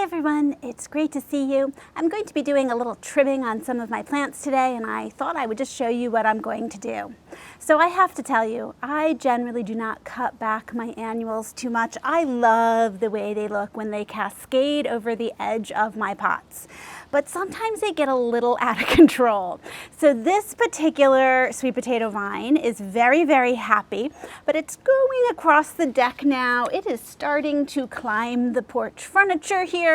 everyone, it's great to see you. I'm going to be doing a little trimming on some of my plants today, and I thought I would just show you what I'm going to do. So I have to tell you, I generally do not cut back my annuals too much. I love the way they look when they cascade over the edge of my pots, but sometimes they get a little out of control. So this particular sweet potato vine is very, very happy, but it's going across the deck now. It is starting to climb the porch furniture here,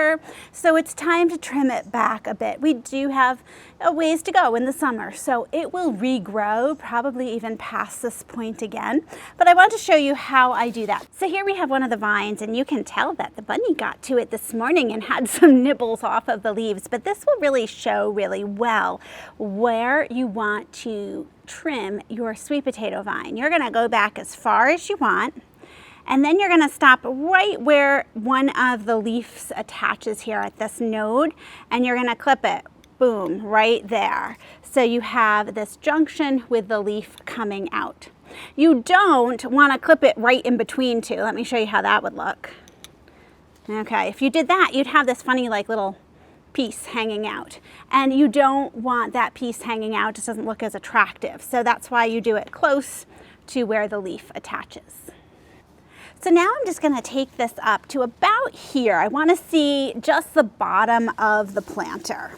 so it's time to trim it back a bit. We do have a ways to go in the summer, so it will regrow, probably even past this point again, but I want to show you how I do that. So here we have one of the vines, and you can tell that the bunny got to it this morning and had some nibbles off of the leaves, but this will really show really well where you want to trim your sweet potato vine. You're going to go back as far as you want, and then you're going to stop right where one of the leaves attaches here at this node, and you're going to clip it. Boom, right there. So you have this junction with the leaf coming out. You don't want to clip it right in between two. Let me show you how that would look. Okay, if you did that, you'd have this funny like little piece hanging out, and you don't want that piece hanging out. It just doesn't look as attractive. So that's why you do it close to where the leaf attaches. So now I'm just going to take this up to about here. I want to see just the bottom of the planter.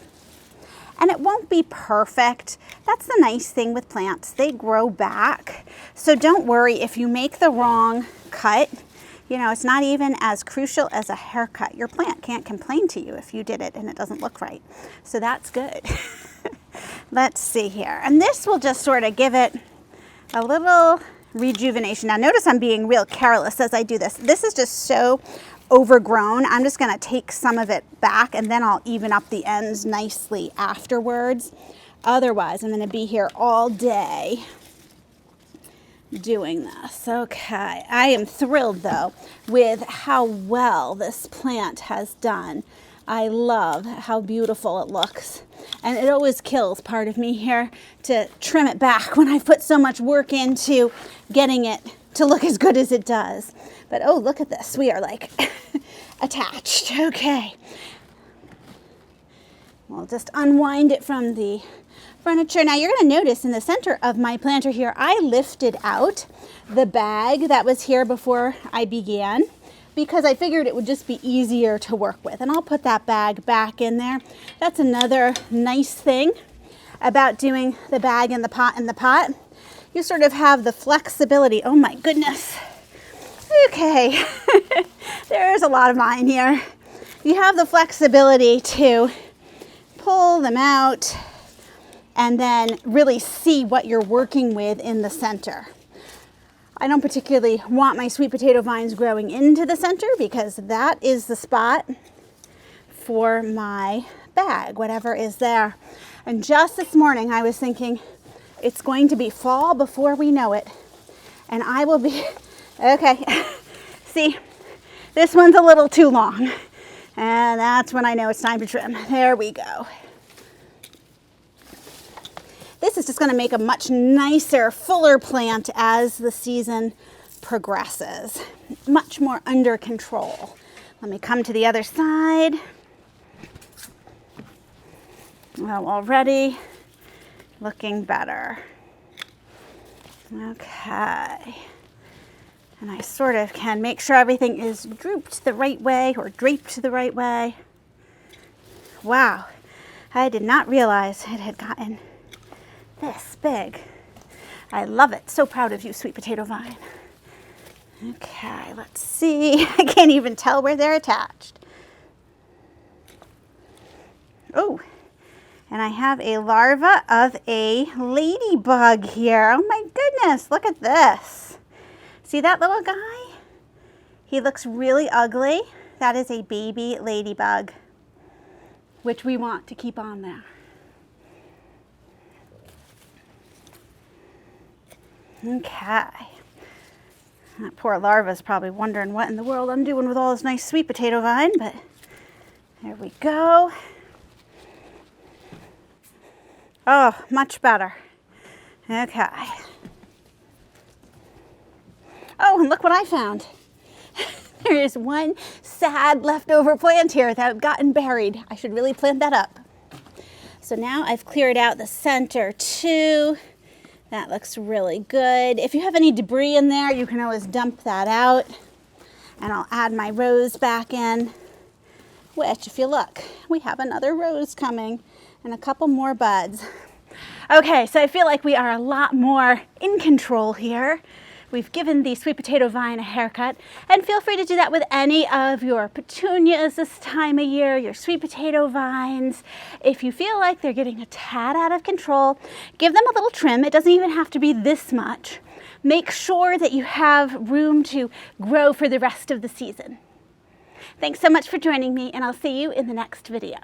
And it won't be perfect. That's the nice thing with plants. They grow back. So don't worry if you make the wrong cut. You know, it's not even as crucial as a haircut. Your plant can't complain to you if you did it and it doesn't look right. So that's good. Let's see here. And this will just sort of give it a little rejuvenation. Now notice I'm being real careless as I do this. This is just so overgrown. I'm just going to take some of it back, and then I'll even up the ends nicely afterwards. Otherwise, I'm going to be here all day doing this. Okay, I am thrilled though with how well this plant has done. I love how beautiful it looks, and it always kills part of me here to trim it back when I've put so much work into getting it to look as good as it does. But oh, look at this. We are like attached. Okay. We'll just unwind it from the furniture. Now you're going to notice in the center of my planter here, I lifted out the bag that was here before I began, because I figured it would just be easier to work with. And I'll put that bag back in there. That's another nice thing about doing the bag in the pot. You sort of have the flexibility. Oh my goodness. Okay, there's a lot of mine here. You have the flexibility to pull them out and then really see what you're working with in the center. I don't particularly want my sweet potato vines growing into the center, because that is the spot for my bag, whatever is there. And just this morning I was thinking it's going to be fall before we know it, and I will be okay. See, this one's a little too long, and that's when I know it's time to trim. There we go. This is just going to make a much nicer, fuller plant as the season progresses. Much more under control. Let me come to the other side. Well, already looking better. Okay. And I sort of can make sure everything is drooped the right way, or draped the right way. Wow, I did not realize it had gotten this big. I love it. So proud of you, sweet potato vine. Okay, let's see. I can't even tell where they're attached. Oh, and I have a larva of a ladybug here. Oh my goodness, look at this. See that little guy? He looks really ugly. That is a baby ladybug, which we want to keep on there. Okay. That poor larva is probably wondering what in the world I'm doing with all this nice sweet potato vine, but there we go. Oh, much better. Okay. Oh, and look what I found. There is one sad leftover plant here that I've gotten buried. I should really plant that up. So now I've cleared out the center too. That looks really good. If you have any debris in there, you can always dump that out. And I'll add my rose back in, which, if you look, we have another rose coming and a couple more buds. Okay, so I feel like we are a lot more in control here. We've given the sweet potato vine a haircut, and feel free to do that with any of your petunias this time of year, your sweet potato vines. If you feel like they're getting a tad out of control, give them a little trim. It doesn't even have to be this much. Make sure that you have room to grow for the rest of the season. Thanks so much for joining me, and I'll see you in the next video.